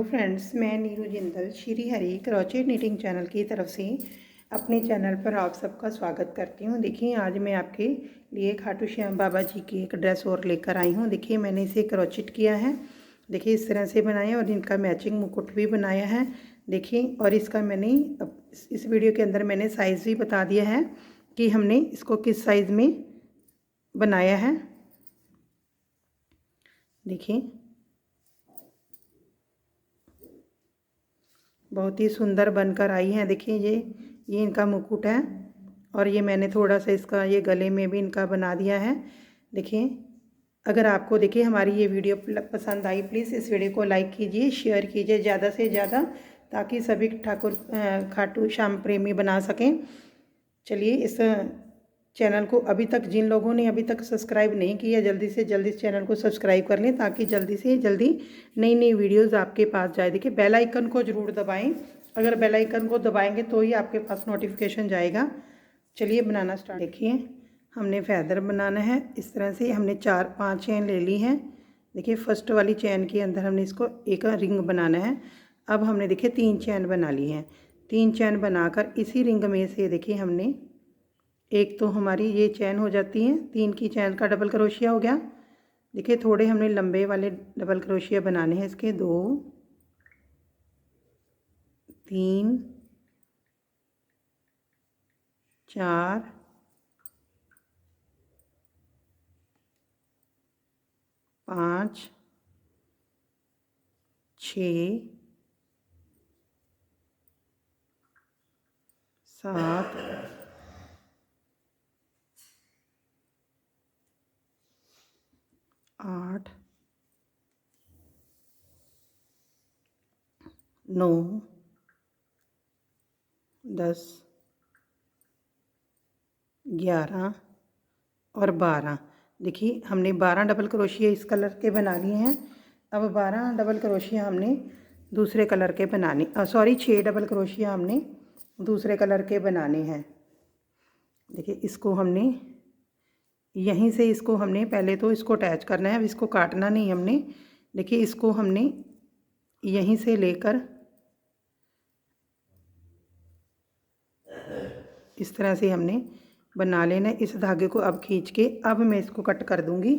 Friends, मैं Neeru Jindal Shri Hari crochet knitting channel की तरफ से अपने चैनल पर आप सबका स्वागत करती हूँ। देखिए, आज मैं आपके लिए खाटू श्याम बाबा जी की एक ड्रेस और लेकर आई हूँ। देखिए, मैंने इसे क्रोचेट किया है। देखिए, इस तरह से बनाया और इनका मैचिंग मुकुट भी बनाया है। देखिए, और इसका मैंने इस वीडियो के अंदर मैंने साइज़ भी बता दिया है कि हमने इसको किस साइज़ में बनाया है। देखिए, बहुत ही सुंदर बनकर आई है। देखिए, ये इनका मुकुट है और ये मैंने थोड़ा सा इसका ये गले में भी इनका बना दिया है। देखिए, अगर आपको देखिए हमारी ये वीडियो पसंद आई, प्लीज़ इस वीडियो को लाइक कीजिए, शेयर कीजिए ज़्यादा से ज़्यादा, ताकि सभी खाटू श्याम प्रेमी बना सकें। चलिए, इस चैनल को जिन लोगों ने अभी तक सब्सक्राइब नहीं किया, जल्दी से जल्दी इस चैनल को सब्सक्राइब कर लें, ताकि जल्दी से जल्दी नई नई वीडियोस आपके पास जाए। देखिए, बेल आइकन को ज़रूर दबाएं। अगर बेल आइकन को दबाएंगे तो ही आपके पास नोटिफिकेशन जाएगा। चलिए, बनाना स्टार्ट। देखिए, हमने फैदर बनाना है। इस तरह से हमने 4-5 चैन ले ली हैं। देखिए, फर्स्ट वाली चैन के अंदर हमने इसको एक रिंग बनाना है। अब हमने देखिए 3 चैन बना ली हैं। 3 चैन बनाकर इसी रिंग में से देखिए हमने एक तो हमारी ये चैन हो जाती है, 3 की चैन का डबल क्रोशिया हो गया। देखिए, थोड़े हमने लंबे वाले डबल क्रोशिया बनाने हैं इसके। 2 3 4 5 6 7 8 9 10 11 और 12। देखिए, हमने 12 डबल क्रोशिया इस कलर के बना लिए हैं। अब 12 डबल क्रोशिया हमने दूसरे कलर के बनाने 6 डबल क्रोशिया हमने दूसरे कलर के बनाने हैं। देखिए, इसको हमने यहीं से इसको हमने पहले तो इसको अटैच करना है। अब इसको काटना नहीं हमने। देखिए, इसको हमने यहीं से लेकर इस तरह से हमने बना लेना। इस धागे को अब खींच के अब मैं इसको कट कर दूंगी।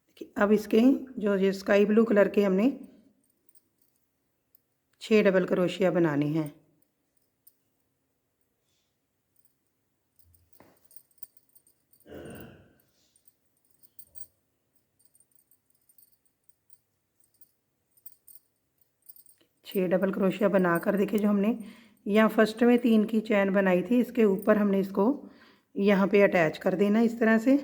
देखिए, अब इसके जो ये स्काई ब्लू कलर के हमने 6 डबल क्रोशिया बनाने हैं। छः डबल क्रोशिया बनाकर देखिए, जो हमने यहाँ फर्स्ट में 3 की चैन बनाई थी, इसके ऊपर हमने इसको यहाँ पे अटैच कर देना इस तरह से।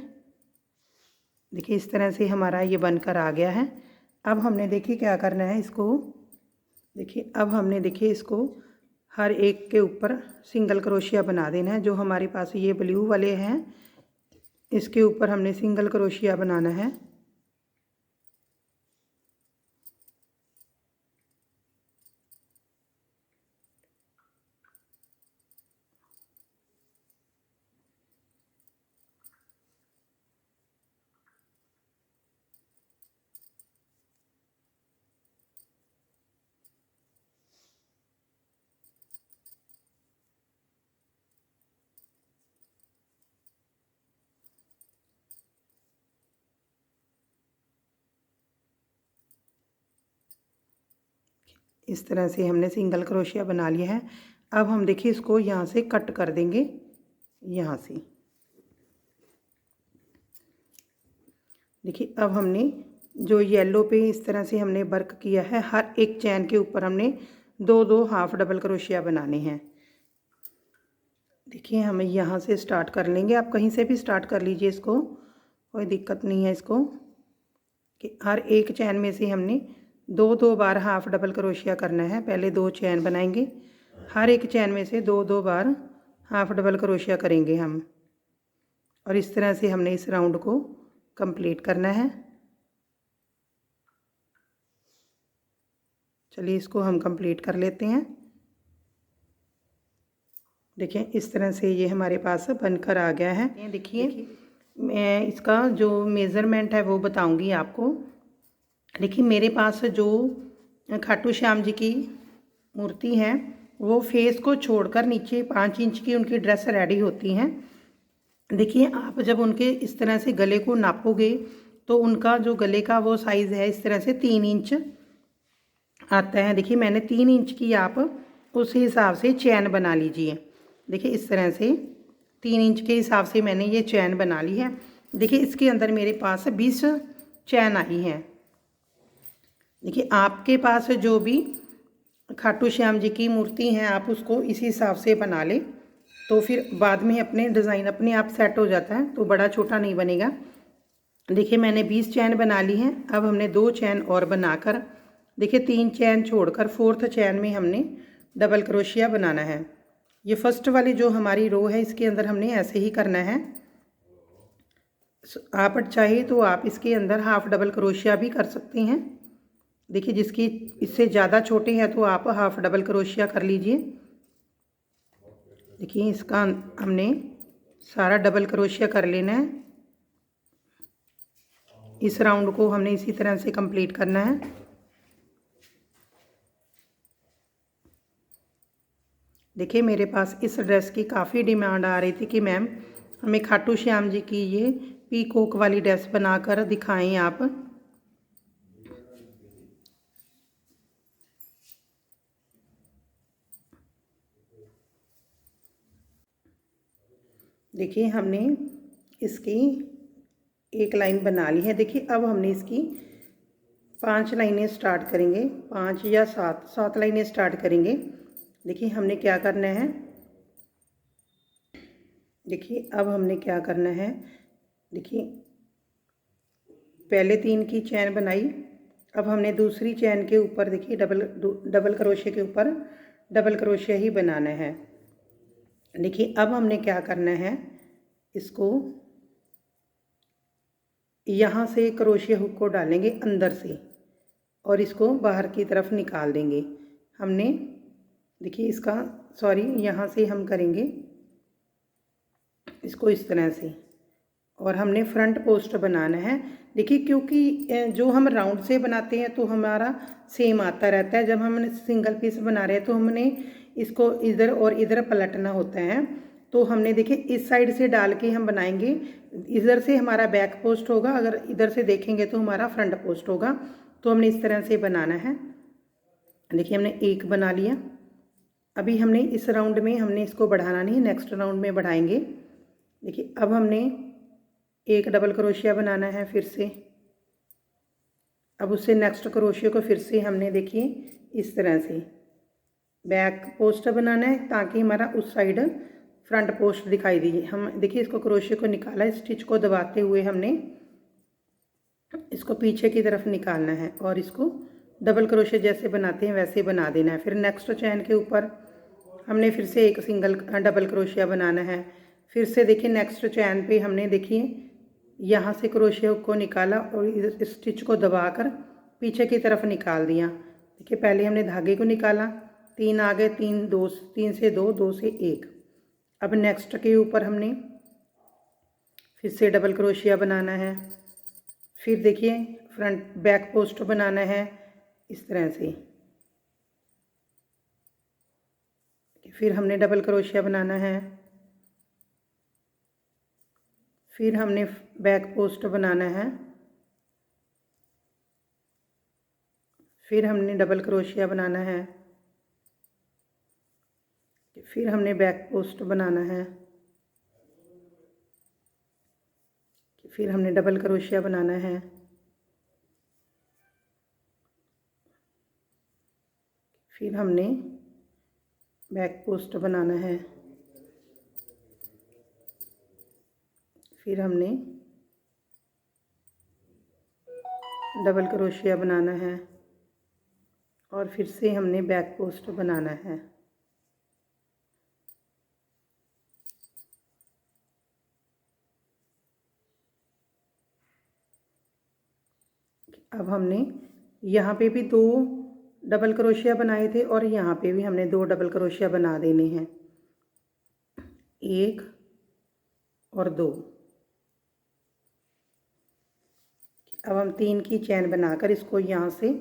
देखिए, इस तरह से हमारा ये बनकर आ गया है। अब हमने देखिए क्या करना है इसको। देखिए, अब हमने देखिए इसको हर एक के ऊपर सिंगल क्रोशिया बना देना है। जो हमारे पास ये ब्लू वाले हैं, इसके ऊपर हमने सिंगल क्रोशिया बनाना है। इस तरह से हमने सिंगल क्रोशिया बना लिया है। अब हम देखिए इसको यहाँ से कट कर देंगे। यहाँ से देखिए, अब हमने जो येलो पे इस तरह से हमने वर्क किया है, हर एक चैन के ऊपर हमने 2-2 हाफ डबल क्रोशिया बनाने हैं। देखिए, हम यहाँ से स्टार्ट कर लेंगे। आप कहीं से भी स्टार्ट कर लीजिए, इसको कोई दिक्कत नहीं है। इसको कि हर एक चैन में से हमने 2-2 बार हाफ डबल क्रोशिया करना है। पहले 2 चैन बनाएंगे, हर एक चैन में से 2-2 बार हाफ डबल क्रोशिया करेंगे हम, और इस तरह से हमने इस राउंड को कंप्लीट करना है। चलिए, इसको हम कंप्लीट कर लेते हैं। देखिए, इस तरह से ये हमारे पास बनकर आ गया है। देखिए, मैं इसका जो मेज़रमेंट है वो बताऊंगी आपको। देखिए मेरे पास जो खाटू श्याम जी की मूर्ति है वो फेस को छोड़कर नीचे 5 इंच की उनकी ड्रेस रेडी होती हैं। देखिए आप जब उनके इस तरह से गले को नापोगे तो उनका जो गले का वो साइज़ है इस तरह से 3 इंच आता है। देखिए मैंने 3 इंच की आप उस हिसाब से चैन बना लीजिए। देखिए इस तरह से 3 इंच के हिसाब से मैंने ये चैन बना ली है। देखिए इसके अंदर मेरे पास 20 चैन आई हैं। देखिए आपके पास जो भी खाटू श्याम जी की मूर्ति हैं आप उसको इसी हिसाब से बना लें, तो फिर बाद में अपने डिज़ाइन अपने आप सेट हो जाता है, तो बड़ा छोटा नहीं बनेगा। देखिए मैंने 20 चैन बना ली हैं। अब हमने 2 चैन और बनाकर देखिए 3 चैन छोड़कर 4th चैन में हमने डबल क्रोशिया बनाना है। ये फर्स्ट वाली जो हमारी रो है इसके अंदर हमने ऐसे ही करना है। आप चाहे तो आप इसके अंदर हाफ डबल क्रोशिया भी कर सकते हैं। देखिए जिसकी इससे ज़्यादा छोटे हैं तो आप हाफ डबल क्रोशिया कर लीजिए। देखिए इसका हमने सारा डबल क्रोशिया कर लेना है। इस राउंड को हमने इसी तरह से कंप्लीट करना है। देखिए मेरे पास इस ड्रेस की काफ़ी डिमांड आ रही थी कि मैम हमें खाटू श्याम जी की ये पीकॉक वाली ड्रेस बनाकर दिखाएं आप। देखिए हमने इसकी एक लाइन बना ली है। देखिए अब हमने इसकी 5 लाइनें स्टार्ट करेंगे, 5 या 7 लाइनें स्टार्ट करेंगे। देखिए हमने क्या करना है, देखिए अब हमने क्या करना है, देखिए पहले 3 की चैन बनाई। अब हमने दूसरी चैन के ऊपर देखिए डबल क्रोशिया के ऊपर डबल क्रोशिया ही बनाना है। देखिए अब हमने क्या करना है, इसको यहाँ से क्रोशिया हुक को डालेंगे अंदर से और इसको बाहर की तरफ निकाल देंगे। हमने देखिए इसका यहाँ से हम करेंगे इसको इस तरह से और हमने फ्रंट पोस्ट बनाना है। देखिए क्योंकि जो हम राउंड से बनाते हैं तो हमारा सेम आता रहता है, जब हम सिंगल पीस बना रहे हैं तो हमने इसको इधर और इधर पलटना होता है। तो हमने देखिए इस साइड से डाल के हम बनाएंगे, इधर से हमारा बैक पोस्ट होगा, अगर इधर से देखेंगे तो हमारा फ्रंट पोस्ट होगा। तो हमने इस तरह से बनाना है। देखिए हमने एक बना लिया। अभी हमने इस राउंड में हमने इसको बढ़ाना नहीं, नेक्स्ट राउंड में बढ़ाएंगे। देखिए अब हमने एक डबल क्रोशिया बनाना है फिर से। अब उससे नेक्स्ट क्रोशिया को फिर से हमने देखिए इस तरह से बैक पोस्ट बनाना है ताकि हमारा उस साइड फ्रंट पोस्ट दिखाई दे। हम देखिए इसको क्रोशिया को निकाला, स्टिच को दबाते हुए हमने इसको पीछे की तरफ निकालना है और इसको डबल क्रोशिया जैसे बनाते हैं वैसे बना देना है। फिर नेक्स्ट चैन के ऊपर हमने फिर से एक सिंगल डबल क्रोशिया बनाना है। फिर से देखिए नेक्स्ट चैन पे हमने देखिए यहाँ से क्रोशिया को निकाला और इस स्टिच को दबाकर पीछे की तरफ निकाल दिया। देखिए पहले हमने धागे को निकाला, 3 आ गए, 3 से 2, 2 से 1। अब नेक्स्ट के ऊपर हमने फिर से डबल क्रोशिया बनाना है। फिर देखिए फ्रंट बैक पोस्ट बनाना है इस तरह से। फिर हमने डबल क्रोशिया बनाना है। फिर हमने बैक पोस्ट बनाना है। फिर हमने डबल क्रोशिया बनाना है। फिर हमने बैक पोस्ट बनाना है। फिर हमने डबल क्रोशिया बनाना है। फिर हमने बैक पोस्ट बनाना है। फिर हमने डबल क्रोशिया बनाना है और फिर से हमने बैक पोस्ट बनाना है। अब हमने यहाँ पे भी 2 डबल क्रोशिया बनाए थे और यहाँ पे भी हमने 2 डबल क्रोशिया बना देने हैं, 1 और 2। अब हम 3 की चैन बनाकर इसको यहाँ से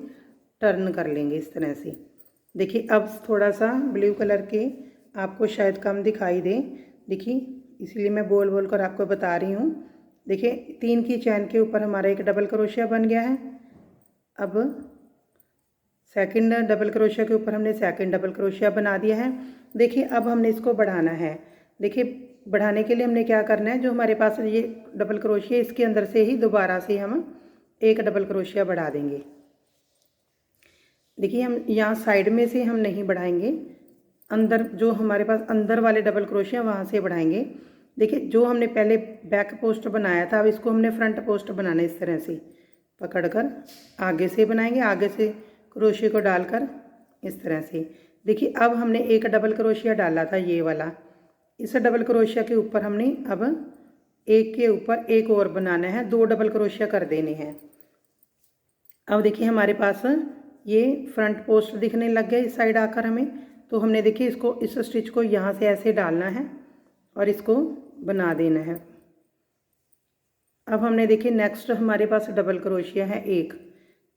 टर्न कर लेंगे इस तरह से। देखिए अब थोड़ा सा ब्लू कलर के आपको शायद कम दिखाई दे, देखिए इसलिए मैं बोल बोल कर आपको बता रही हूँ। देखिए 3 की चैन के ऊपर हमारा एक डबल क्रोशिया बन गया है। अब सेकंड डबल क्रोशिया के ऊपर हमने सेकंड डबल क्रोशिया बना दिया है। देखिए अब हमने इसको बढ़ाना है। देखिए बढ़ाने के लिए हमने क्या करना है, जो हमारे पास ये डबल क्रोशिया इसके अंदर से ही दोबारा से हम एक डबल क्रोशिया बढ़ा देंगे। देखिए हम यहाँ साइड में से हम नहीं बढ़ाएंगे, अंदर जो हमारे पास अंदर वाले डबल क्रोशिया वहाँ से बढ़ाएंगे। देखिए जो हमने पहले बैक पोस्ट बनाया था, अब इसको हमने फ्रंट पोस्ट बनाना है। इस तरह से पकड़कर आगे से बनाएंगे, आगे से क्रोशिया को डालकर इस तरह से। देखिए अब हमने एक डबल क्रोशिया डाला था ये वाला, इस डबल क्रोशिया के ऊपर हमने अब एक के ऊपर एक और बनाना है, 2 डबल क्रोशिया कर देने हैं। अब देखिए हमारे पास ये फ्रंट पोस्ट दिखने लग गया इस साइड आकर हमें, तो हमने देखिए इसको इस स्टिच को यहाँ से ऐसे डालना है और इसको बना देना है। अब हमने देखिए नेक्स्ट हमारे पास डबल क्रोशिया है एक,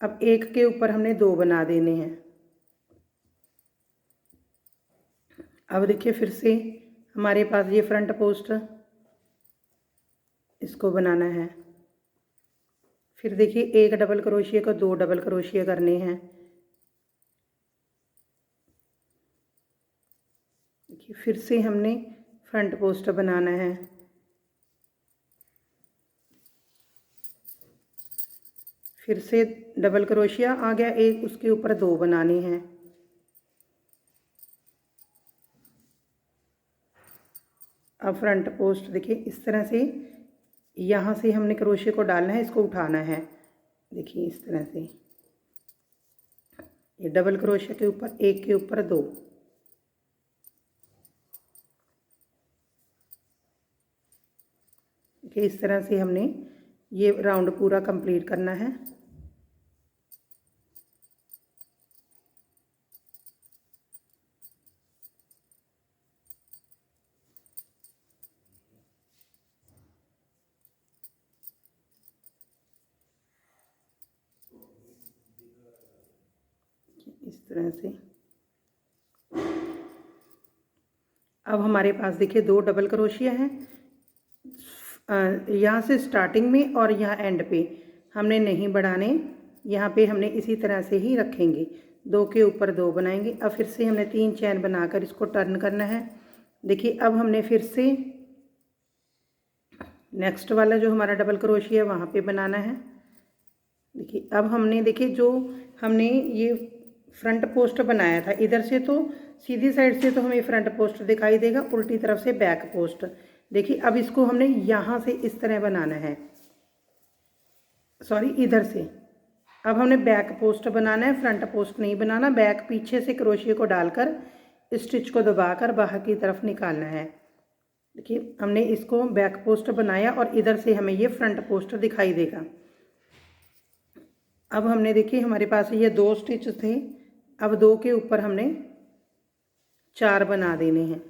अब एक के ऊपर हमने 2 बना देने हैं। अब देखिए फिर से हमारे पास ये फ्रंट पोस्ट इसको बनाना है। फिर देखिए एक डबल क्रोशिया को 2 डबल क्रोशिया करने हैं। देखिए फिर से हमने फ्रंट पोस्ट बनाना है। फिर से डबल क्रोशिया आ गया एक, उसके ऊपर 2 बनाने हैं। अब फ्रंट पोस्ट देखिए इस तरह से यहाँ से हमने क्रोशिया को डालना है, इसको उठाना है। देखिए इस तरह से ये डबल क्रोशिया के ऊपर एक के ऊपर 2। देखिए इस तरह से हमने ये राउंड पूरा कंप्लीट करना है। इस तरह से अब हमारे पास देखिए 2 डबल क्रोशिया हैं, यहाँ से स्टार्टिंग में और यहाँ एंड पे हमने नहीं बढ़ाने, यहाँ पे हमने इसी तरह से ही रखेंगे, 2 के ऊपर 2 बनाएंगे। अब फिर से हमने 3 चैन बनाकर इसको टर्न करना है। देखिए अब हमने फिर से नेक्स्ट वाला जो हमारा डबल क्रोशिया है वहाँ पे बनाना है। देखिए अब हमने देखिए जो हमने ये फ्रंट पोस्ट बनाया था इधर से, तो सीधी साइड से तो हमें फ्रंट पोस्ट दिखाई देगा, उल्टी तरफ से बैक पोस्ट। देखिए अब इसको हमने यहाँ से इस तरह बनाना है, सॉरी इधर से। अब हमने बैक पोस्ट बनाना है, फ्रंट पोस्ट नहीं बनाना। बैक पीछे से क्रोशिया को डालकर स्टिच को दबाकर बाहर की तरफ निकालना है। देखिए हमने इसको बैक पोस्ट बनाया और इधर से हमें ये फ्रंट पोस्ट दिखाई देगा। अब हमने देखिए हमारे पास ये 2 स्टिच थे, अब 2 के ऊपर हमने 4 बना देने हैं।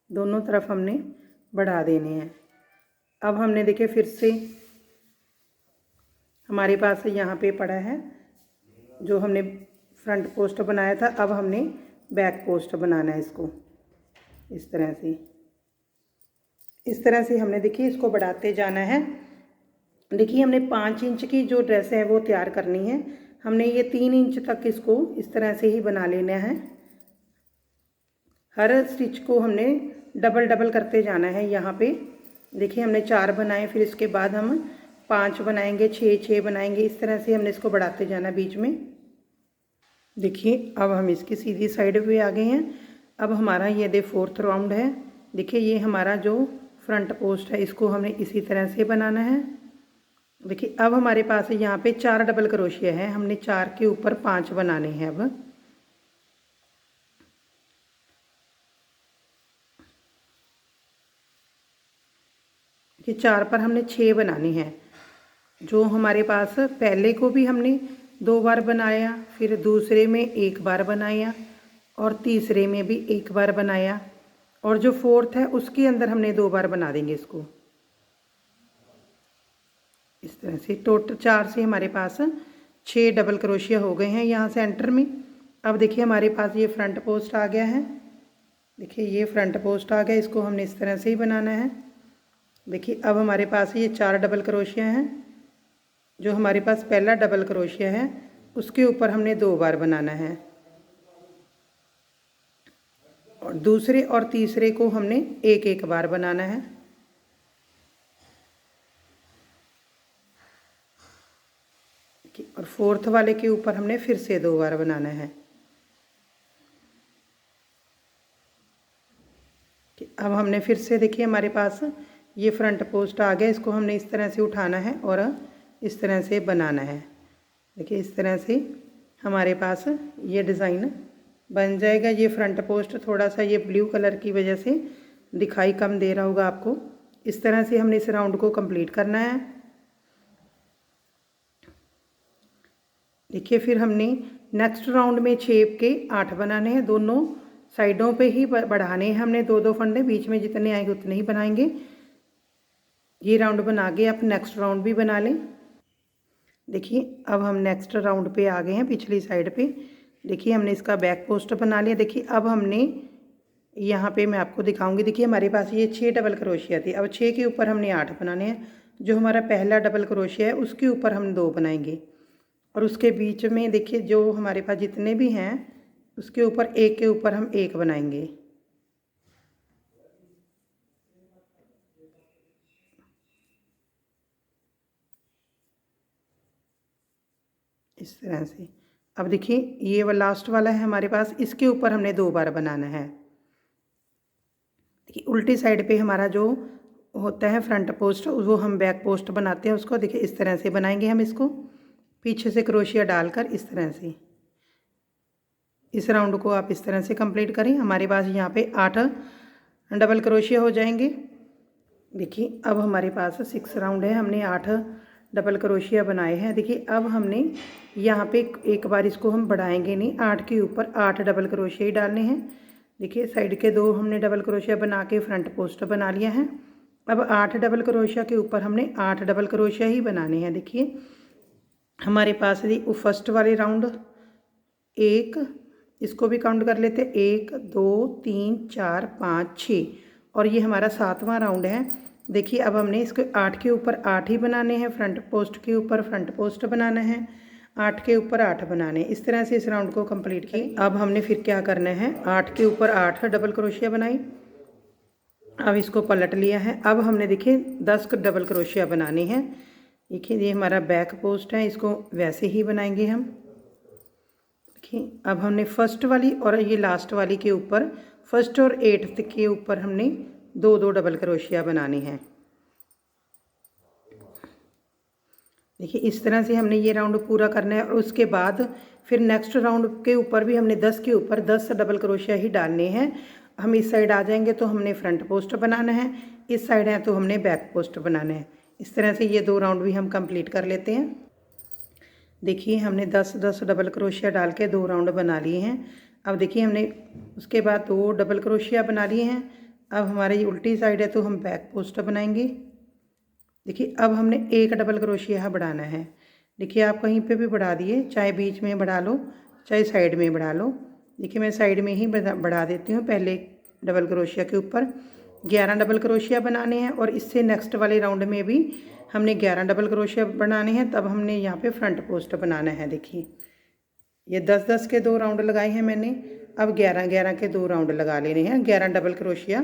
दोनों तरफ हमने बढ़ा देने हैं। अब हमने देखिए फिर से हमारे पास यहाँ पे पड़ा है जो हमने फ्रंट पोस्ट बनाया था, अब हमने बैक पोस्ट बनाना है इसको इस तरह से। इस तरह से हमने देखिए इसको बढ़ाते जाना है। देखिए हमने 5 इंच की जो ड्रेस है वो तैयार करनी है, हमने ये 3 इंच तक इसको इस तरह से ही बना लेना है। हर स्टिच को हमने डबल डबल करते जाना है। यहाँ पे देखिए हमने 4 बनाए, फिर इसके बाद हम 5 बनाएंगे, 6 बनाएंगे, इस तरह से हमने इसको बढ़ाते जाना बीच में। देखिए अब हम इसकी सीधी साइड पे आ गए हैं। अब हमारा ये 4th राउंड है। देखिए ये हमारा जो फ्रंट पोस्ट है इसको हमें इसी तरह से बनाना है। देखिए अब हमारे पास यहाँ पे 4 डबल क्रोशिया है, हमने 4 के ऊपर 5 बनाने हैं। अब ये 4 पर हमने 6 बनाने हैं। जो हमारे पास पहले को भी हमने 2 बार बनाया, फिर दूसरे में 1 बार बनाया और तीसरे में भी एक बार बनाया, और जो फोर्थ है उसके अंदर हमने 2 बार बना देंगे इसको। इस तरह से टोटल 4 से हमारे पास 6 डबल क्रोशिया हो गए हैं यहाँ सेंटर में। अब देखिए हमारे पास ये फ्रंट पोस्ट आ गया है। देखिए ये फ्रंट पोस्ट आ गया, इसको हमने इस तरह से ही बनाना है। देखिए अब हमारे पास ये 4 डबल क्रोशिया हैं। जो हमारे पास पहला डबल क्रोशिया है उसके ऊपर हमने 2 बार बनाना है, और दूसरे और तीसरे को हमने एक एक बार बनाना है। और फोर्थ वाले के ऊपर हमने फिर से 2 बार बनाना है। अब हमने फिर से देखिए हमारे पास ये फ्रंट पोस्ट आ गया, इसको हमने इस तरह से उठाना है और इस तरह से बनाना है। देखिए इस तरह से हमारे पास ये डिज़ाइन बन जाएगा। ये फ्रंट पोस्ट थोड़ा सा ये ब्लू कलर की वजह से दिखाई कम दे रहा होगा आपको। इस तरह से हमने इस राउंड को कंप्लीट करना है। देखिए फिर हमने नेक्स्ट राउंड में शेप के 8 बनाने हैं, दोनों साइडों पे ही बढ़ाने हैं हमने 2-2 फंडे, बीच में जितने आएंगे उतने ही बनाएंगे। ये राउंड बना के आप नेक्स्ट राउंड भी बना लें। देखिए अब हम नेक्स्ट राउंड पे आ गए हैं, पिछली साइड पे। देखिए हमने इसका बैक पोस्ट बना लिया। देखिए अब हमने यहाँ पे मैं आपको दिखाऊंगी। देखिए हमारे पास ये 6 डबल क्रोशिया थी, अब 6 के ऊपर हमने 8 बनाने हैं। जो हमारा पहला डबल क्रोशिया है उसके ऊपर हम 2 बनाएंगे, और उसके बीच में देखिए जो हमारे पास जितने भी हैं उसके ऊपर एक के ऊपर हम 1 बनाएंगे। इस तरह से। अब देखिए ये वाला लास्ट वाला है हमारे पास, इसके ऊपर हमने 2 बार बनाना है। देखिए उल्टी साइड पे हमारा जो होता है फ्रंट पोस्ट, वो हम बैक पोस्ट बनाते हैं उसको। देखिए इस तरह से बनाएंगे हम इसको, पीछे से क्रोशिया डालकर इस तरह से। इस राउंड को आप इस तरह से कंप्लीट करें। हमारे पास यहाँ पे 8 डबल क्रोशिया हो जाएंगे। देखिए अब हमारे पास 6 राउंड है, हमने 8 डबल क्रोशिया बनाए हैं। देखिए अब हमने यहाँ पे एक बार इसको हम बढ़ाएंगे नहीं, 8 के ऊपर 8 डबल क्रोशिया ही डालने हैं। देखिए साइड के 2 हमने डबल क्रोशिया बना के फ्रंट पोस्ट बना लिया है। अब 8 डबल क्रोशिया के ऊपर हमने 8 डबल क्रोशिया ही बनाने हैं। देखिए हमारे पास फर्स्ट वाले राउंड 1, इसको भी काउंट कर लेते, 1 2 3 4 5 6, और ये हमारा 7वां राउंड है। देखिए अब हमने इसको 8 के ऊपर 8 ही बनाने हैं, फ्रंट पोस्ट के ऊपर फ्रंट पोस्ट बनाना है, 8 के ऊपर 8 बनाने हैं। इस तरह से इस राउंड को कंप्लीट किया। अब हमने फिर क्या करना है, 8 के ऊपर 8 डबल क्रोशिया बनाई। अब इसको पलट लिया है। अब हमने देखिए 10 डबल क्रोशिया बनाने हैं। देखिए ये हमारा बैक पोस्ट है, इसको वैसे ही बनाएंगे हम। देखिए अब हमने फर्स्ट वाली और ये लास्ट वाली के ऊपर, फर्स्ट और 8th के ऊपर हमने 2-2 डबल क्रोशिया बनाने हैं। देखिए इस तरह से हमने ये राउंड पूरा करना है, और उसके बाद फिर नेक्स्ट राउंड के ऊपर भी हमने 10 के ऊपर 10 डबल क्रोशिया ही डालने हैं। हम इस साइड आ जाएंगे तो हमने फ्रंट पोस्ट बनाना है, इस साइड है तो हमने बैक पोस्ट बनाना है। इस तरह से ये 2 राउंड भी हम कंप्लीट कर लेते हैं। देखिए हमने 10-10 डबल क्रोशिया डाल के 2 राउंड बना लिए हैं। अब देखिए हमने उसके बाद 2 डबल क्रोशिया बना लिए हैं। अब हमारी उल्टी साइड है तो हम बैक पोस्ट बनाएंगे। देखिए अब हमने 1 डबल क्रोशिया बढ़ाना है। देखिए आप कहीं पे भी बढ़ा दिए, चाहे बीच में बढ़ा लो चाहे साइड में बढ़ा लो। देखिए मैं साइड में ही बढ़ा देती हूँ। पहले डबल क्रोशिया के ऊपर 11 डबल क्रोशिया बनाने हैं, और इससे नेक्स्ट वाले राउंड में भी हमने 11 डबल क्रोशिया बनाने हैं। तब हमने यहाँ पे फ्रंट पोस्ट बनाना है। देखिए ये 10-10 के 2 राउंड लगाए हैं मैंने, अब 11-11 के 2 राउंड लगा लेने हैं, 11 डबल क्रोशिया।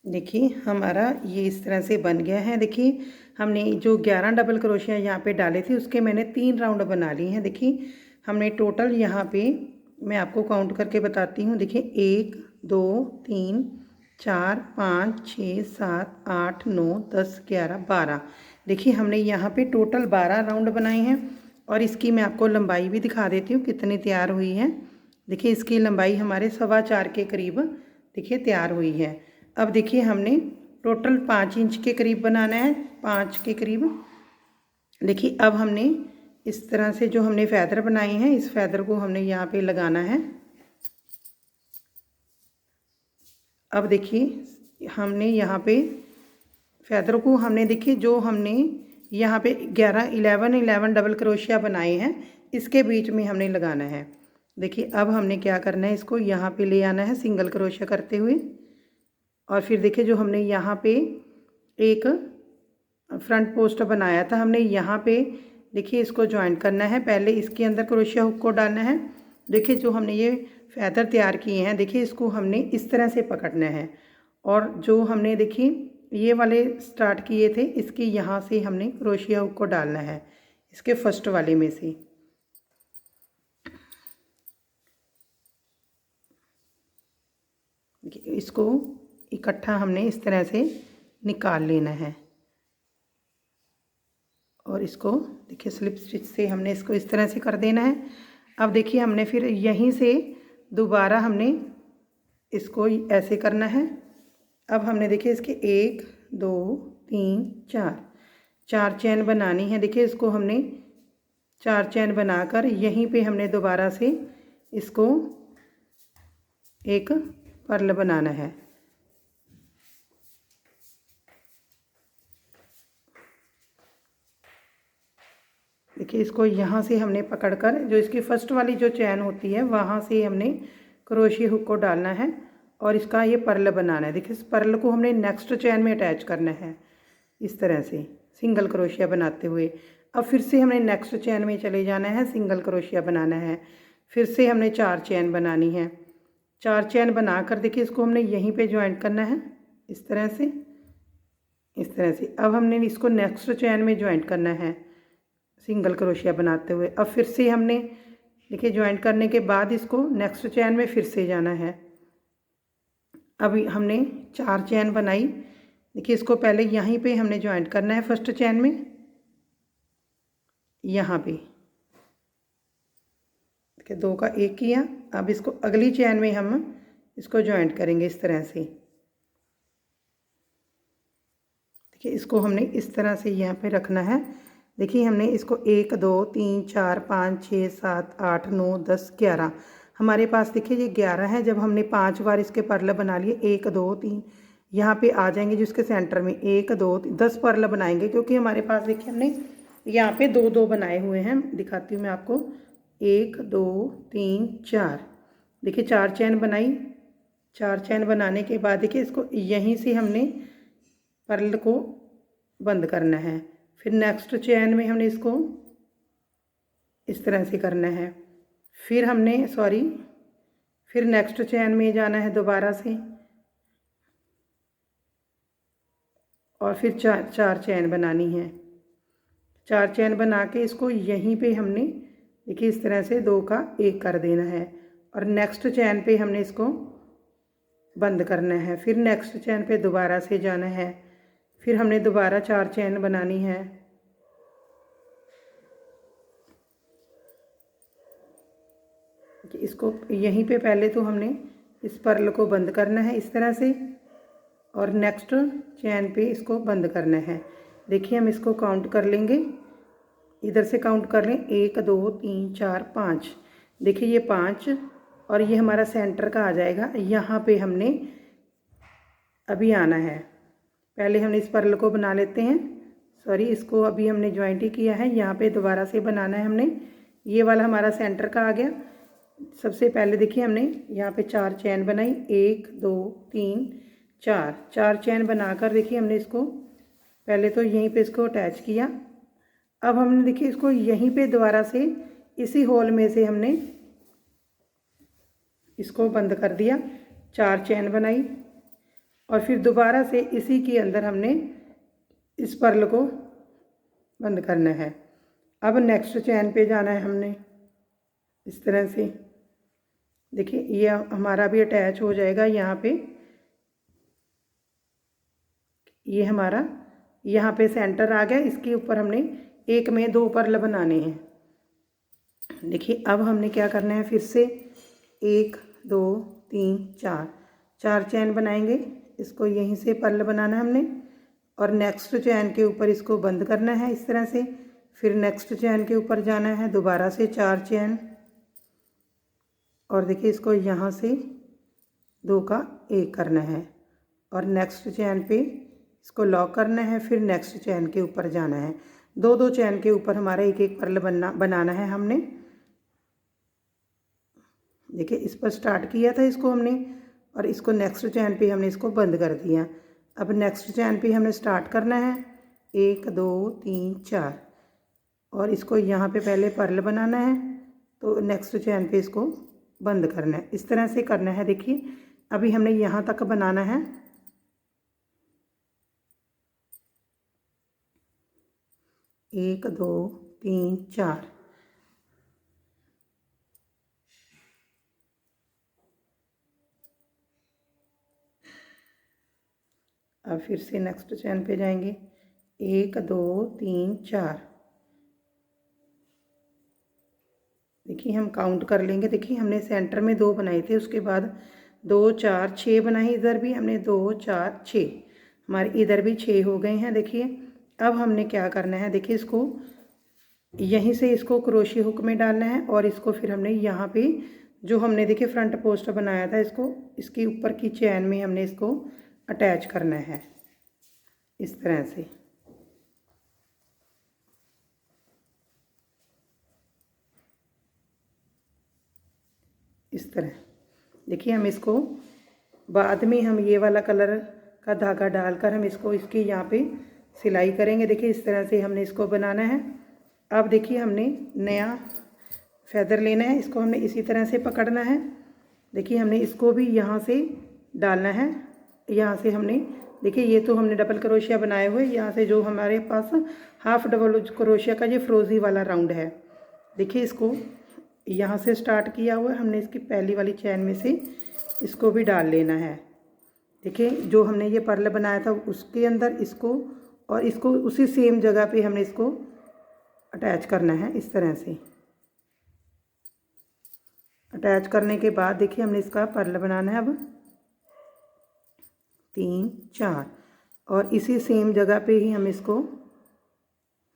देखिए हमारा ये इस तरह से बन गया है। देखिए हमने जो 11 डबल क्रोशिया यहाँ पे डाले थे उसके मैंने 3 राउंड बना लिए हैं। देखिए हमने टोटल यहाँ पे मैं आपको काउंट करके बताती हूँ। देखिए 1 2 3 4 5 6 7 8 9 10 11 12। देखिए हमने यहाँ पे टोटल 12 राउंड बनाए हैं, और इसकी मैं आपको लंबाई भी दिखा देती हूँ कितनी तैयार हुई है। देखिए इसकी लंबाई हमारे 4.25 के करीब देखिए तैयार हुई है। अब देखिए हमने टोटल 5 इंच के करीब बनाना है, 5 के करीब। देखिए अब हमने इस तरह से जो हमने फैदर बनाए हैं, इस फैदर को हमने यहाँ पे लगाना है। अब देखिए हमने यहाँ पे फैदर को हमने देखिए जो हमने यहाँ पे 11 डबल क्रोशिया बनाए हैं, इसके बीच में हमने लगाना है। देखिए अब हमने क्या करना है, इसको यहाँ पे ले आना है सिंगल क्रोशिया करते हुए। और फिर देखिए जो हमने यहाँ पे एक फ्रंट पोस्ट बनाया था, हमने यहाँ पे देखिए इसको ज्वाइंट करना है। पहले इसके अंदर क्रोशिया हुक को डालना है। देखिए जो हमने ये फैदर तैयार किए हैं, देखिए इसको हमने इस तरह से पकड़ना है। और जो हमने देखिए ये वाले स्टार्ट किए थे, इसके यहाँ से हमने क्रोशिया हुक को डालना है, इसके फर्स्ट वाले में से। इसको इकट्ठा हमने इस तरह से निकाल लेना है। और इसको देखिए स्लिप स्टिच से हमने इसको इस तरह से कर देना है। अब देखिए हमने फिर यहीं से दोबारा हमने इसको ऐसे करना है। अब हमने देखिए इसके 1 2 3 4 चैन बनानी है। देखिए इसको हमने 4 चैन बनाकर यहीं पे हमने दोबारा से इसको एक पर्ल बनाना है। देखिए इसको यहाँ से हमने पकड़कर जो इसकी फर्स्ट वाली जो चैन होती है, वहाँ से हमने क्रोशिया हुक को डालना है और इसका ये पर्ल बनाना है। देखिए इस पर्ल को हमने नेक्स्ट चैन में अटैच करना है, इस तरह से सिंगल क्रोशिया बनाते हुए। अब फिर से हमने नेक्स्ट चैन में चले जाना है, सिंगल क्रोशिया बनाना है। फिर से हमने 4 चैन बनानी है। 4 चैन बनाकर देखिए इसको हमने यहीं पे ज्वाइंट करना है, इस तरह से, इस तरह से। अब हमने इसको नेक्स्ट चैन में ज्वाइंट करना है सिंगल क्रोशिया बनाते हुए। अब फिर से हमने देखिए ज्वाइंट करने के बाद इसको नेक्स्ट चैन में फिर से जाना है। अभी हमने 4 चैन बनाई। देखिए इसको पहले यहीं पे हमने ज्वाइंट करना है फर्स्ट चैन में, यहाँ पे देखिए 2 का 1 किया। अब इसको अगली चैन में हम इसको ज्वाइंट करेंगे इस तरह से। देखिए इसको हमने इस तरह से यहाँ पे रखना है। देखिए हमने इसको 1 2 3 4 5 6 7 8 9 10 11, हमारे पास देखिए ये 11 है। जब हमने 5 बार इसके पर्ल बना लिए, 1 2 3 यहाँ पे आ जाएंगे, जिसके सेंटर में 1 2 3 10 पर्ल बनाएंगे, क्योंकि हमारे पास देखिए हमने यहाँ पे 2 2 बनाए हुए हैं। दिखाती हूँ मैं आपको, 1 2 3 4। देखिए 4 चैन बनाई। 4 चैन बनाने के बाद देखिए इसको यहीं से हमने पर्ल को बंद करना है। फिर नेक्स्ट चैन में हमने इसको इस तरह से करना है। फिर नेक्स्ट चैन में जाना है दोबारा से, और फिर 4 चैन बनानी है। 4 चैन बना के इसको यहीं पे हमने देखिए इस तरह से 2 का 1 कर देना है, और नेक्स्ट चैन पे हमने इसको बंद करना है। फिर नेक्स्ट चैन पे दोबारा से जाना है। फिर हमने दोबारा 4 चैन बनानी है। इसको यहीं पे पहले तो हमने इस पर्ल को बंद करना है इस तरह से, और नेक्स्ट चैन पे इसको बंद करना है। देखिए हम इसको काउंट कर लेंगे, इधर से काउंट कर लें, 1 2 3 4 5। देखिए ये 5, और ये हमारा सेंटर का आ जाएगा। यहाँ पे हमने अभी आना है। पहले हमने इस पर्ल को बना लेते हैं, इसको अभी हमने ज्वाइंट ही किया है। यहाँ पे दोबारा से बनाना है हमने। ये वाला हमारा सेंटर का आ गया। सबसे पहले देखिए हमने यहाँ पे 4 चैन बनाई, 1 2 3 4 चैन बनाकर देखिए हमने इसको पहले तो यहीं पे इसको अटैच किया। अब हमने देखिए इसको यहीं पे दोबारा से इसी होल में से हमने इसको बंद कर दिया। 4 चैन बनाई, और फिर दोबारा से इसी के अंदर हमने इस पर्ल को बंद करना है। अब नेक्स्ट चैन पे जाना है हमने, इस तरह से। देखिए ये हमारा भी अटैच हो जाएगा यहाँ पे। ये हमारा यहाँ पे सेंटर आ गया। इसके ऊपर हमने एक में 2 पर्ल बनाने हैं। देखिए अब हमने क्या करना है, फिर से 1 2 3 4 चैन बनाएंगे। इसको यहीं से पर्ल बनाना है हमने, और नेक्स्ट चैन के ऊपर इसको बंद करना है इस तरह से। फिर नेक्स्ट चैन के ऊपर जाना है, दोबारा से 4 चैन, और देखिए इसको यहाँ से 2 का 1 करना है और नेक्स्ट चैन पे इसको लॉक करना है। फिर नेक्स्ट चैन के ऊपर जाना है, 2 चैन के ऊपर हमारा एक एक पर्ल बनाना है हमने। देखिए इस पर स्टार्ट किया था इसको हमने, और इसको नेक्स्ट चैन पे हमने इसको बंद कर दिया। अब नेक्स्ट चैन पे हमने स्टार्ट करना है 1 2 3 4, और इसको यहाँ पे पहले पर्ल बनाना है, तो नेक्स्ट चैन पे इसको बंद करना है। इस तरह से करना है। देखिए अभी हमने यहाँ तक बनाना है, 1 2 3 4। अब फिर से नेक्स्ट चैन पे जाएंगे, 1 2 3 4। देखिए हम काउंट कर लेंगे। देखिए हमने सेंटर में 2 बनाए थे, उसके बाद 2 4 6 बनाए, इधर भी हमने 2 4 6, हमारे इधर भी 6 हो गए हैं। देखिए अब हमने क्या करना है, देखिए इसको यहीं से इसको क्रोशिया हुक में डालना है, और इसको फिर हमने यहाँ पे जो हमने देखिए फ्रंट पोस्ट बनाया था, इसको इसके ऊपर की चैन में हमने इसको अटैच करना है इस तरह से। इस तरह देखिए हम इसको बाद में हम ये वाला कलर का धागा डालकर हम इसको इसकी यहाँ पे सिलाई करेंगे। देखिए इस तरह से हमने इसको बनाना है। अब देखिए हमने नया फेदर लेना है, इसको हमने इसी तरह से पकड़ना है। देखिए हमने इसको भी यहाँ से डालना है, यहाँ से हमने देखिए ये तो हमने डबल क्रोशिया बनाए हुए, यहाँ से जो हमारे पास हाफ डबल क्रोशिया का ये फ्रोजी वाला राउंड है, देखिए इसको यहाँ से स्टार्ट किया हुआ है हमने, इसकी पहली वाली चैन में से इसको भी डाल लेना है। देखिए जो हमने ये पर्ल बनाया था उसके अंदर इसको, और इसको उसी सेम जगह पे हमने इसको अटैच करना है। इस तरह से अटैच करने के बाद देखिए हमने इसका पर्ल बनाना है अब 3 4, और इसी सेम जगह पे ही हम इसको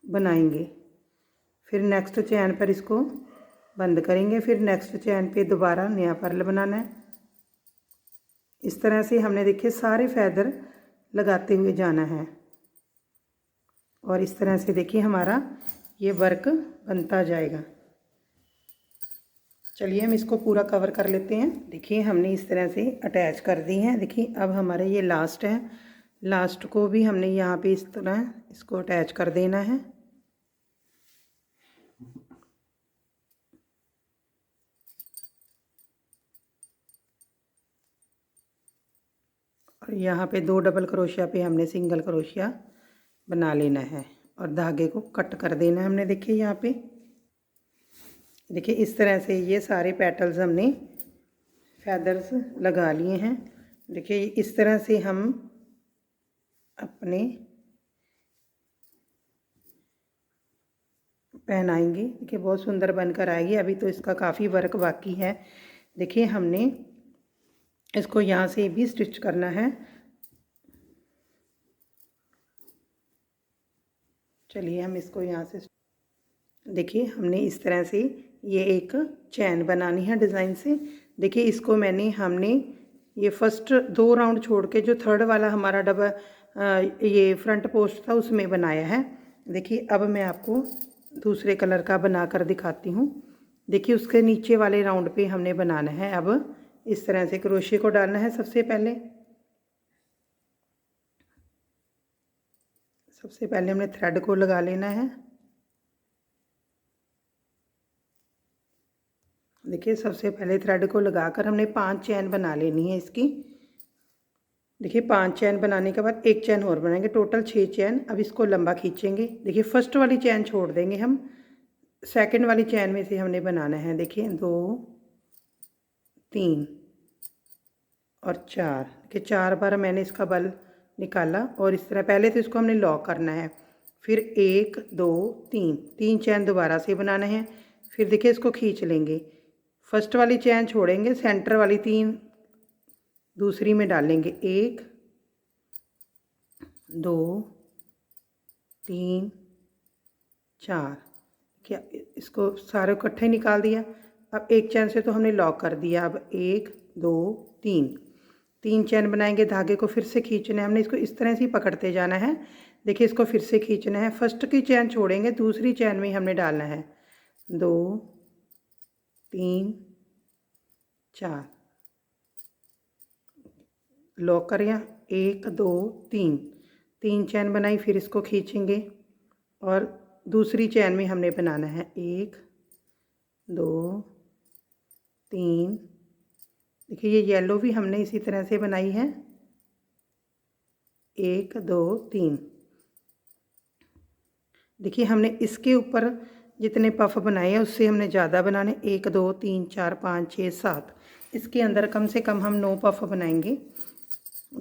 बनाएंगे। फिर नेक्स्ट चैन पर इसको बंद करेंगे, फिर नेक्स्ट चैन पे दोबारा नया पर्ल बनाना है। इस तरह से हमने देखिए सारे फेदर लगाते हुए जाना है, और इस तरह से देखिए हमारा ये वर्क बनता जाएगा। चलिए हम इसको पूरा कवर कर लेते हैं। देखिए हमने इस तरह से अटैच कर दी हैं। देखिए अब हमारा ये लास्ट है, लास्ट को भी हमने यहाँ पे इस तरह इसको अटैच कर देना है। और यहाँ पे 2 डबल क्रोशिया पे हमने सिंगल क्रोशिया बना लेना है, और धागे को कट कर देना है हमने। देखिए यहाँ पे देखिए इस तरह से ये सारे पेटल्स हमने फेदर्स लगा लिए हैं। देखिए इस तरह से हम अपने पहनाएंगे। देखिए बहुत सुंदर बनकर आएगी। अभी तो इसका काफ़ी वर्क बाकी है। देखिए हमने इसको यहाँ से भी स्टिच करना है। चलिए हम इसको यहाँ से देखिए हमने इस तरह से ये एक चैन बनानी है डिज़ाइन से। देखिए इसको हमने ये फर्स्ट 2 राउंड छोड़ के जो थर्ड वाला हमारा डबल ये फ्रंट पोस्ट था उसमें बनाया है। देखिए अब मैं आपको दूसरे कलर का बना कर दिखाती हूँ। देखिए उसके नीचे वाले राउंड पे हमने बनाना है। अब इस तरह से क्रोशिया को डालना है। सबसे पहले हमने थ्रेड को लगा लेना है। देखिए सबसे पहले थ्रेड को लगाकर हमने 5 चैन बना लेनी है इसकी। देखिए 5 चैन बनाने के बाद एक चैन और बनाएंगे, टोटल 6 चैन। अब इसको लंबा खींचेंगे। देखिए फर्स्ट वाली चैन छोड़ देंगे हम, सेकंड वाली चैन में से हमने बनाना है। देखिए 2 3 और 4। देखिए 4 बार मैंने इसका बल निकाला, और इस तरह पहले तो इसको हमने लॉक करना है। फिर 1 2 3 चैन दोबारा से बनाना है। फिर देखिए इसको खींच लेंगे, फर्स्ट वाली चैन छोड़ेंगे, सेंटर वाली 3 दूसरी में डालेंगे, 1 2 3 4। क्या इसको सारे इकट्ठे निकाल दिया। अब एक चैन से तो हमने लॉक कर दिया। अब 1 2 3 3 चैन बनाएंगे। धागे को फिर से खींचना है हमने। इसको इस तरह से ही पकड़ते जाना है। देखिए इसको फिर से खींचना है। फर्स्ट की चैन छोड़ेंगे, दूसरी चैन में ही हमने डालना है। 2 3 4 लॉक करिए। 1 2 3 3 चैन बनाई, फिर इसको खींचेंगे और दूसरी चैन में हमने बनाना है। 1 2 3। देखिए ये येलो भी हमने इसी तरह से बनाई है। 1 2 3। देखिए हमने इसके ऊपर जितने पफ बनाए हैं उससे हमने ज़्यादा बनाने। 1 2 3 4 5 6 7। इसके अंदर कम से कम हम 9 पफ बनाएंगे।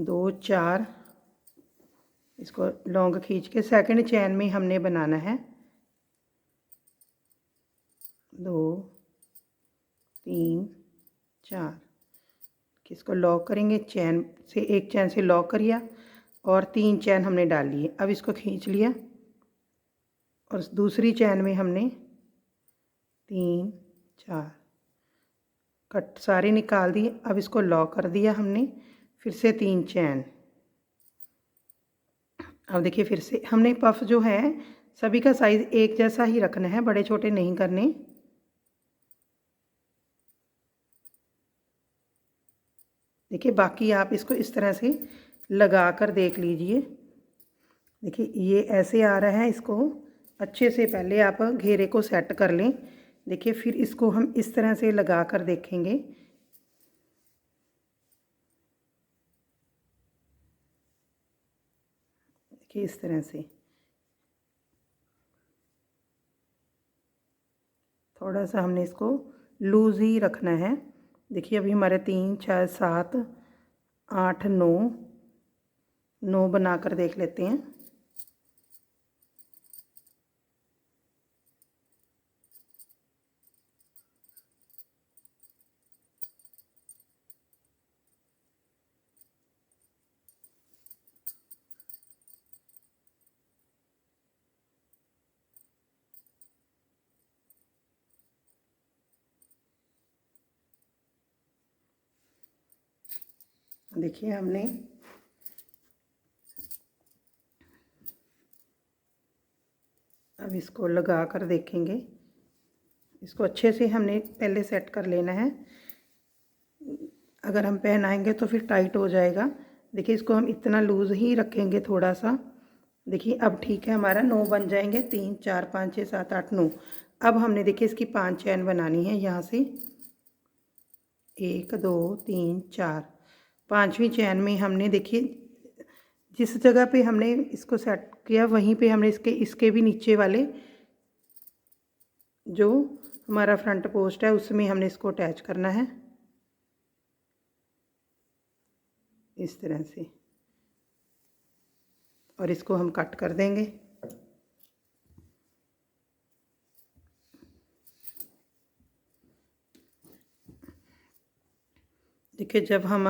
2 4। इसको लॉन्ग खींच के सेकंड चैन में हमने बनाना है। 2 3 4। इसको लॉक करेंगे। चैन से एक चैन से लॉक करिए और 3 चैन हमने डाल लिए। अब इसको खींच लिया और दूसरी चैन में हमने 3 4 कट सारे निकाल दिए। अब इसको लॉक कर दिया हमने। फिर से 3 चैन। अब देखिए फिर से हमने पफ जो है सभी का साइज़ एक जैसा ही रखना है, बड़े छोटे नहीं करने। देखिए बाकी आप इसको इस तरह से लगा कर देख लीजिए। देखिए ये ऐसे आ रहा है। इसको अच्छे से पहले आप घेरे को सेट कर लें। देखिए फिर इसको हम इस तरह से लगा कर देखेंगे। देखिए इस तरह से थोड़ा सा हमने इसको लूज़ ही रखना है। देखिए अभी हमारे 3 6 7 8 9 बना कर देख लेते हैं। देखिए हमने अब इसको लगा कर देखेंगे। इसको अच्छे से हमने पहले सेट कर लेना है। अगर हम पहनाएंगे तो फिर टाइट हो जाएगा। देखिए इसको हम इतना लूज़ ही रखेंगे थोड़ा सा। देखिए अब ठीक है, हमारा 9 बन जाएंगे। 3 4 5 6 7 8 9। अब हमने देखिए इसकी 5 चैन बनानी है। यहाँ से 1 2 3 4 5वीं चैन में हमने देखिए जिस जगह पे हमने इसको सेट किया वहीं पे हमने इसके भी नीचे वाले जो हमारा फ्रंट पोस्ट है उसमें हमने इसको अटैच करना है इस तरह से, और इसको हम कट कर देंगे। देखिए जब हम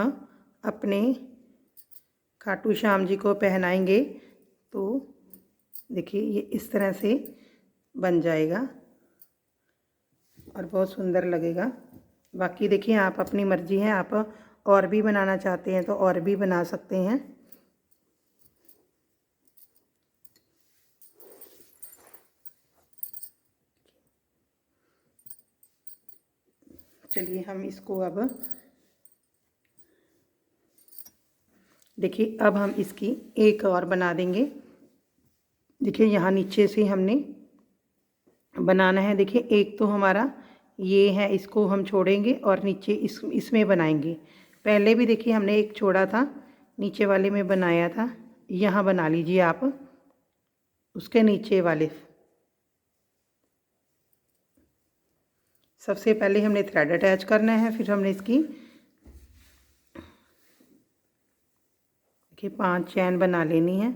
अपने खाटू श्याम जी को पहनाएंगे तो देखिए ये इस तरह से बन जाएगा और बहुत सुंदर लगेगा। बाकी देखिए आप अपनी मर्ज़ी है, आप और भी बनाना चाहते हैं तो और भी बना सकते हैं। चलिए हम इसको अब देखिए अब हम इसकी एक और बना देंगे। देखिए यहाँ नीचे से हमने बनाना है। देखिए एक तो हमारा ये है, इसको हम छोड़ेंगे और नीचे इसमें बनाएंगे। पहले भी देखिए हमने एक छोड़ा था, नीचे वाले में बनाया था। यहाँ बना लीजिए आप उसके नीचे वाले। सबसे पहले हमने थ्रेड अटैच करना है, फिर हमने इसकी देखिए 5 चैन बना लेनी है।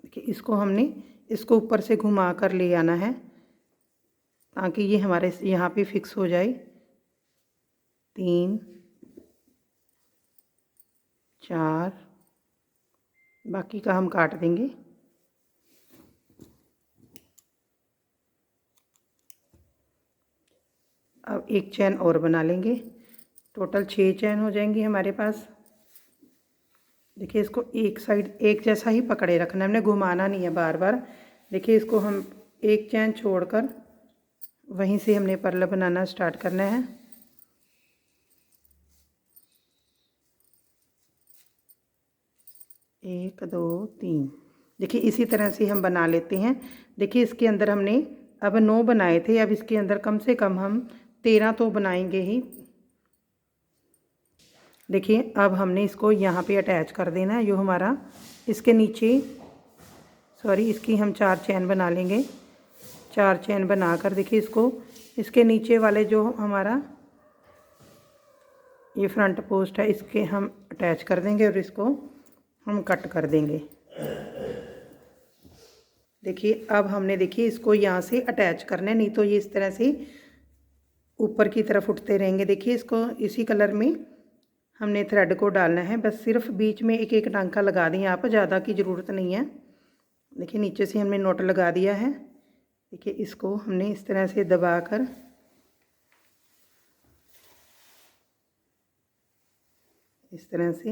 देखिए इसको हमने इसको ऊपर से घुमा कर ले आना है ताकि ये हमारे यहाँ पे फिक्स हो जाए। 3 4 बाकी का हम काट देंगे। अब एक चैन और बना लेंगे, टोटल 6 चैन हो जाएंगी हमारे पास। देखिए इसको एक साइड एक जैसा ही पकड़े रखना है, हमने घुमाना नहीं है बार बार। देखिए इसको हम एक चैन छोड़कर वहीं से हमने पर्ल बनाना स्टार्ट करना है। एक दो तीन, देखिए इसी तरह से हम बना लेते हैं। देखिए इसके अंदर हमने अब 9 बनाए थे, अब इसके अंदर कम से कम हम 13 तो बनाएंगे ही। देखिए अब हमने इसको यहाँ पे अटैच कर देना है, जो हमारा इसके नीचे इसकी हम 4 चैन बना लेंगे। 4 चैन बनाकर देखिए इसको इसके नीचे वाले जो हमारा ये फ्रंट पोस्ट है इसके हम अटैच कर देंगे और इसको हम कट कर देंगे। देखिए अब हमने देखिए इसको यहाँ से अटैच करना है, नहीं तो ये इस तरह से ऊपर की तरफ उठते रहेंगे। देखिए इसको इसी कलर में हमने थ्रेड को डालना है, बस सिर्फ बीच में एक एक टांका लगा दें आप, ज़्यादा की ज़रूरत नहीं है। देखिए नीचे से हमने नोट लगा दिया है। देखिए इसको हमने इस तरह से दबाकर इस तरह से,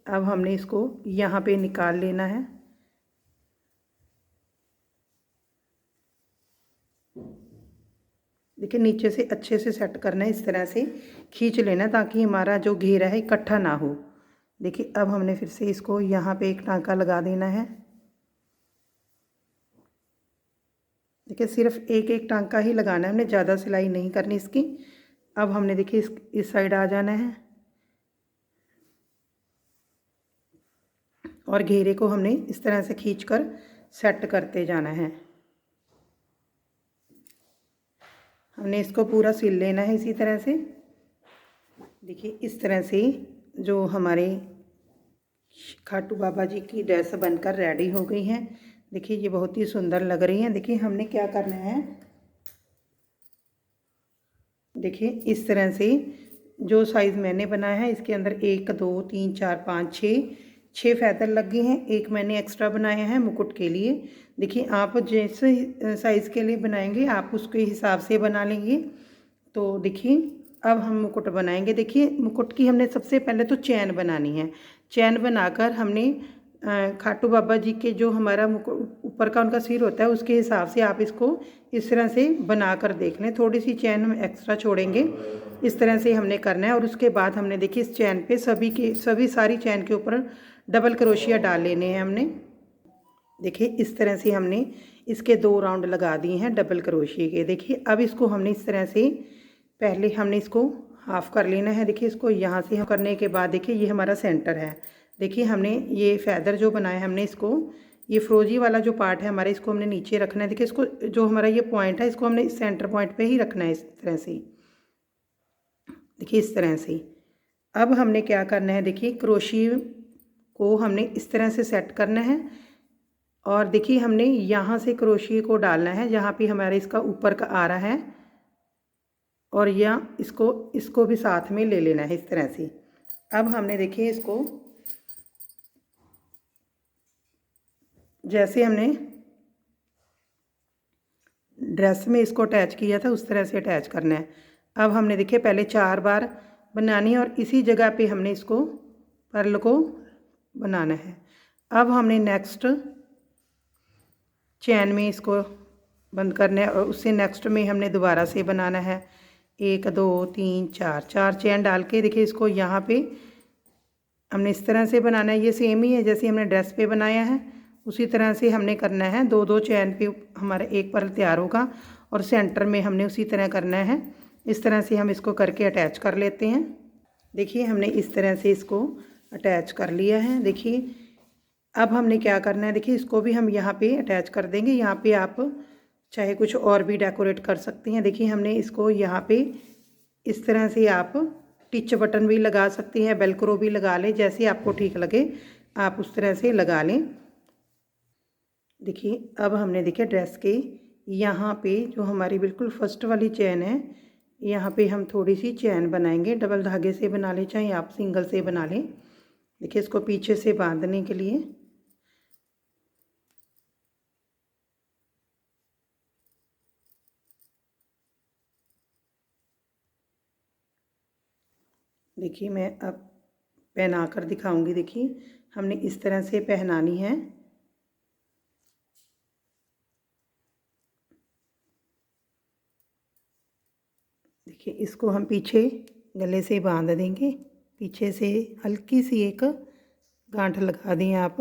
अब हमने इसको यहाँ पे निकाल लेना है। देखिए नीचे से अच्छे से सेट करना है, इस तरह से खींच लेना ताकि हमारा जो घेरा है इकट्ठा ना हो। देखिए अब हमने फिर से इसको यहाँ पे एक टांका लगा देना है। देखिए सिर्फ एक एक टांका ही लगाना है, हमने ज़्यादा सिलाई नहीं करनी इसकी। अब हमने देखिए इस साइड आ जाना है और घेरे को हमने इस तरह से खींचकर सेट करते जाना है। हमने इसको पूरा सिल लेना है इसी तरह से। देखिए इस तरह से जो हमारे खाटू बाबा जी की ड्रेस बनकर रेडी हो गई है। देखिए ये बहुत ही सुंदर लग रही है। देखिए हमने क्या करना है, देखिए इस तरह से जो साइज़ मैंने बनाया है इसके अंदर 1 2 3 4 5 6 फैदर लगे हैं। एक मैंने एक्स्ट्रा बनाया है मुकुट के लिए। देखिए आप जैसे साइज़ के लिए बनाएंगे आप उसके हिसाब से बना लेंगे। तो देखिए अब हम मुकुट बनाएंगे। देखिए मुकुट की हमने सबसे पहले तो चैन बनानी है। चैन बनाकर हमने खाटू बाबा जी के जो हमारा मुकुट ऊपर का उनका सिर होता है उसके हिसाब से आप इसको इस तरह से बना कर देख लें। थोड़ी सी चैन हम एक्स्ट्रा छोड़ेंगे, इस तरह से हमने करना है। और उसके बाद हमने देखिए इस चैन पे सभी सारी चैन के ऊपर डबल क्रोशिया डाल लेने हैं हमने। देखिए इस तरह से हमने इसके 2 राउंड लगा दिए हैं डबल क्रोशिया के। देखिए अब इसको हमने इस तरह से पहले हमने इसको हाफ़ कर लेना है। देखिए इसको यहाँ से हम करने के बाद देखिए ये हमारा सेंटर है। देखिए हमने ये फैदर जो बनाया हमने इसको ये फ्रोजी वाला जो पार्ट है हमारे इसको हमने नीचे रखना है। देखिए इसको जो हमारा ये पॉइंट है इसको हमने इस सेंटर पॉइंट पे ही रखना है इस तरह से। देखिए इस तरह से अब हमने क्या करना है, देखिए क्रोशिया को हमने इस तरह से सेट करना है। और देखिए हमने यहाँ से क्रोशिया को डालना है जहाँ पे हमारे इसका ऊपर का आ रहा है, और यहाँ इसको भी साथ में ले लेना है इस तरह से। अब हमने देखिए इसको जैसे हमने ड्रेस में इसको अटैच किया था उस तरह से अटैच करना है। अब हमने देखिए पहले 4 बार बनानी है और इसी जगह पे हमने इसको पर्ल को बनाना है। अब हमने नेक्स्ट चैन में इसको बंद करना है और उससे नेक्स्ट में हमने दोबारा से बनाना है। 1 2 3 4 चैन डाल के देखिए इसको यहाँ पे हमने इस तरह से बनाना है। ये सेम ही है जैसे हमने ड्रेस पे बनाया है, उसी तरह से हमने करना है। 2 चैन पे हमारा एक पर्ल तैयार होगा और सेंटर में हमने उसी तरह करना है। इस तरह से हम इसको करके अटैच कर लेते हैं। देखिए हमने इस तरह से इसको अटैच कर लिया है। देखिए अब हमने क्या करना है, देखिए इसको भी हम यहाँ पे अटैच कर देंगे। यहाँ पे आप चाहे कुछ और भी डेकोरेट कर सकती हैं। देखिए हमने इसको यहाँ पे इस तरह से आप टिच बटन भी लगा सकती हैं, बेलक्रो भी लगा लें, जैसे आपको ठीक लगे आप उस तरह से लगा लें। देखिए अब हमने देखिए ड्रेस के यहाँ पे जो हमारी बिल्कुल फर्स्ट वाली चैन है यहाँ पे हम थोड़ी सी चैन बनाएंगे। डबल धागे से बना लें चाहे आप सिंगल से बना लें। देखिए इसको पीछे से बांधने के लिए देखिए मैं अब पहना कर दिखाऊंगी। देखिए हमने इस तरह से पहनानी है। देखिए इसको हम पीछे गले से बांध देंगे। पीछे से हल्की सी एक गांठ लगा दें आप।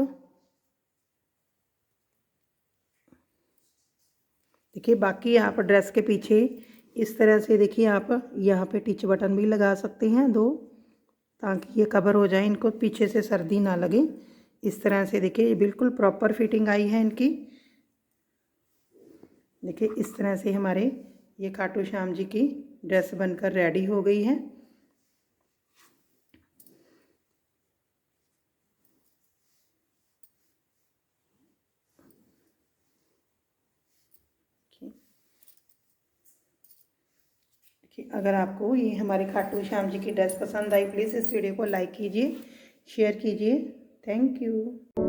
देखिए बाकी आप ड्रेस के पीछे इस तरह से देखिए आप यहाँ पे टिच बटन भी लगा सकते हैं 2, ताकि ये कवर हो जाए, इनको पीछे से सर्दी ना लगे। इस तरह से देखिए ये बिल्कुल प्रॉपर फिटिंग आई है इनकी। देखिए इस तरह से हमारे ये खाटू श्याम जी की ड्रेस बनकर रेडी हो गई है। देखिए अगर आपको ये हमारे खाटू श्याम जी की ड्रेस पसंद आई, प्लीज़ इस वीडियो को लाइक कीजिए, शेयर कीजिए। Thank you.